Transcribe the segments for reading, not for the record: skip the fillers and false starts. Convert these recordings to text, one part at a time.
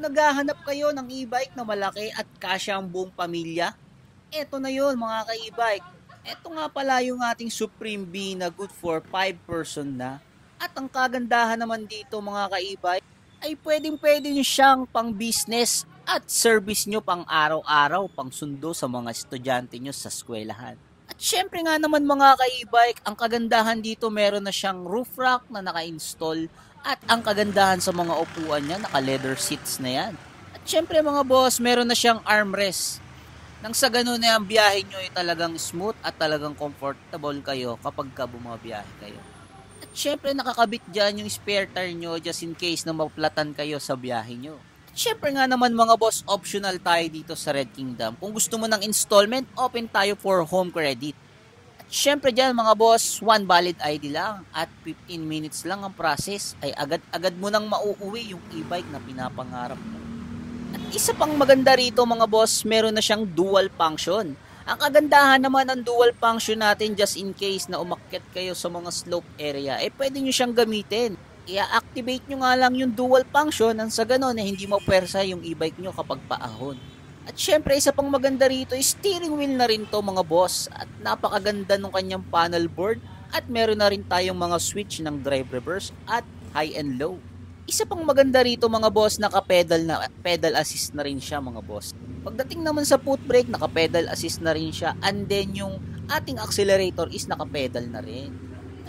Kung naghahanap kayo ng e-bike na malaki at kasya ang buong pamilya, eto na yon mga ka-e-bike. Eto nga pala yung ating Supreme B na good for 5 person na. At ang kagandahan naman dito mga ka-e-bike ay pwedeng-pwede nyo siyang pang business at service nyo pang araw-araw, pang sundo sa mga estudyante nyo sa eskwelahan. At syempre nga naman mga ka-e-bike, ang kagandahan dito meron na siyang roof rack na naka-install at ang kagandahan sa mga upuan niya, naka-leather seats na yan. At syempre mga boss, meron na siyang armrest. Nang sa ganun na ang biyahe nyo ay talagang smooth at talagang comfortable kayo kapag ka bumabiyahe kayo. At syempre nakakabit dyan yung spare tire nyo just in case na maplatan kayo sa biyahe nyo. At syempre nga naman mga boss, optional tayo dito sa Red Kingdom. Kung gusto mo ng installment, open tayo for home credit. At syempre dyan mga boss, one valid ID lang at 15 minutes lang ang process ay agad-agad mo nang mauuwi yung e-bike na pinapangarap mo. At isa pang maganda rito mga boss, meron na siyang dual function. Ang kagandahan naman ng dual function natin just in case na umakyat kayo sa mga slope area, pwede nyo siyang gamitin. I-activate nyo nga lang yung dual function nang sa ganon hindi mapwersa yung e-bike nyo kapag paahon. At syempre isa pang maganda rito, steering wheel na rin to mga boss. At napakaganda ng kanyang panel board. At meron na rin tayong mga switch ng drive reverse at high and low. Isa pang maganda rito mga boss, naka-pedal assist na rin siya mga boss. Pagdating naman sa foot brake, naka-pedal assist na rin siya. And then yung ating accelerator is naka-pedal na rin.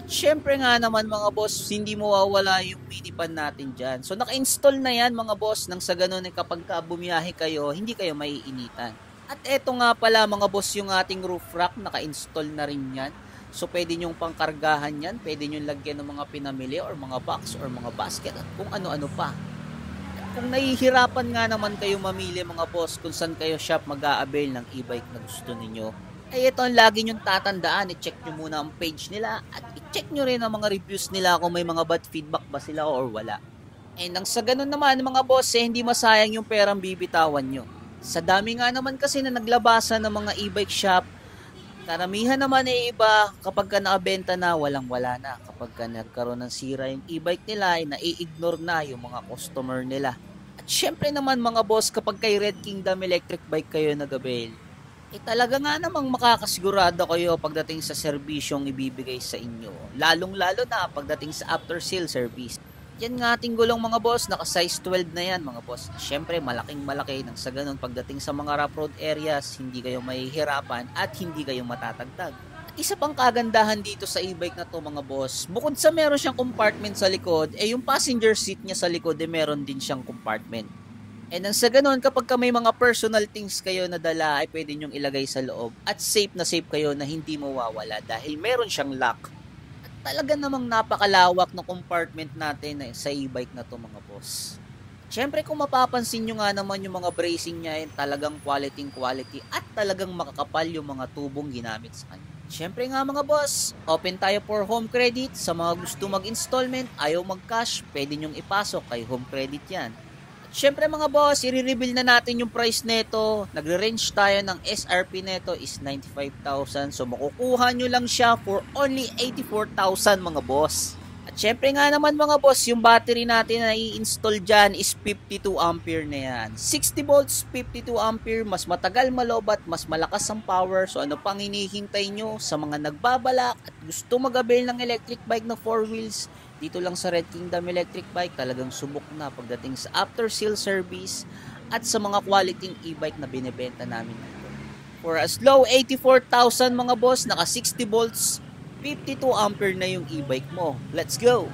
At syempre nga naman mga boss, hindi mawawala yung mini pan natin dyan. So naka-install na yan mga boss, nang sa ganun kapag bumiyahe kayo, hindi kayo maiinitan. At eto nga pala mga boss, yung ating roof rack, naka-install na rin yan. So pwede nyong pangkargahan yan, pwede nyong lagyan ng mga pinamili or mga box or mga basket at kung ano-ano pa. At kung nahihirapan nga naman kayo mamili mga boss kung saan kayo shop mag-a-avail ng e-bike na gusto ninyo, ito ang lagi nyong tatandaan, i-check nyo muna ang page nila at i-check nyo rin ang mga reviews nila kung may mga bad feedback ba sila or wala. Nang sa ganun naman mga boss, hindi masayang yung perang bibitawan nyo. Sa dami nga naman kasi na naglabasan ng mga e-bike shop, karamihan naman iba kapag ka nakabenta na, walang-wala na. Kapag ka nagkaroon ng sira yung e-bike nila, ay nai-ignore na yung mga customer nila. At syempre naman mga boss, kapag kay Red Kingdom Electric Bike kayo nag-avail, talaga nga namang makakasigurado kayo pagdating sa serbisyong ibibigay sa inyo. Lalong-lalo na pagdating sa after-sale service. Yan nga ating gulong mga boss, naka size 12 na yan mga boss. Syempre malaking malaki nang sa ganun pagdating sa mga rough road areas, hindi kayo mahihirapan at hindi kayo matatagtag. At isa pang kagandahan dito sa e-bike na to mga boss, bukod sa meron siyang compartment sa likod, yung passenger seat niya sa likod meron din siyang compartment. Nang sa ganun, kapag may mga personal things kayo na dala, ay pwede nyong ilagay sa loob at safe kayo na hindi mawawala dahil meron siyang lock. Talaga namang napakalawak ng compartment natin sa e-bike na to mga boss. Siyempre kung mapapansin nyo nga naman yung mga bracing niya, talagang quality at talagang makakapal yung mga tubong ginamit sa kanya. Siyempre nga mga boss, open tayo for home credit. Sa mga gusto mag-installment, ayaw mag-cash, pwede nyong ipasok kay home credit yan. Siyempre mga boss, i-reveal na natin yung price neto. Nagre-range tayo ng SRP neto is 95,000. So makukuha nyo lang siya for only 84,000 mga boss. At syempre nga naman mga boss, yung battery natin na i-install dyan is 52 ampere na yan. 60 volts, 52 ampere, mas matagal malobat, mas malakas ang power. So ano pang hinihintay nyo sa mga nagbabalak at gusto mag-avail ng electric bike na 4 wheels? Dito lang sa Red Kingdom Electric Bike, talagang subok na pagdating sa after-sale service at sa mga quality e-bike na binibenta namin dito. For as low 84,000 mga boss, naka 60 volts, 52 ampere na yung e-bike mo. Let's go!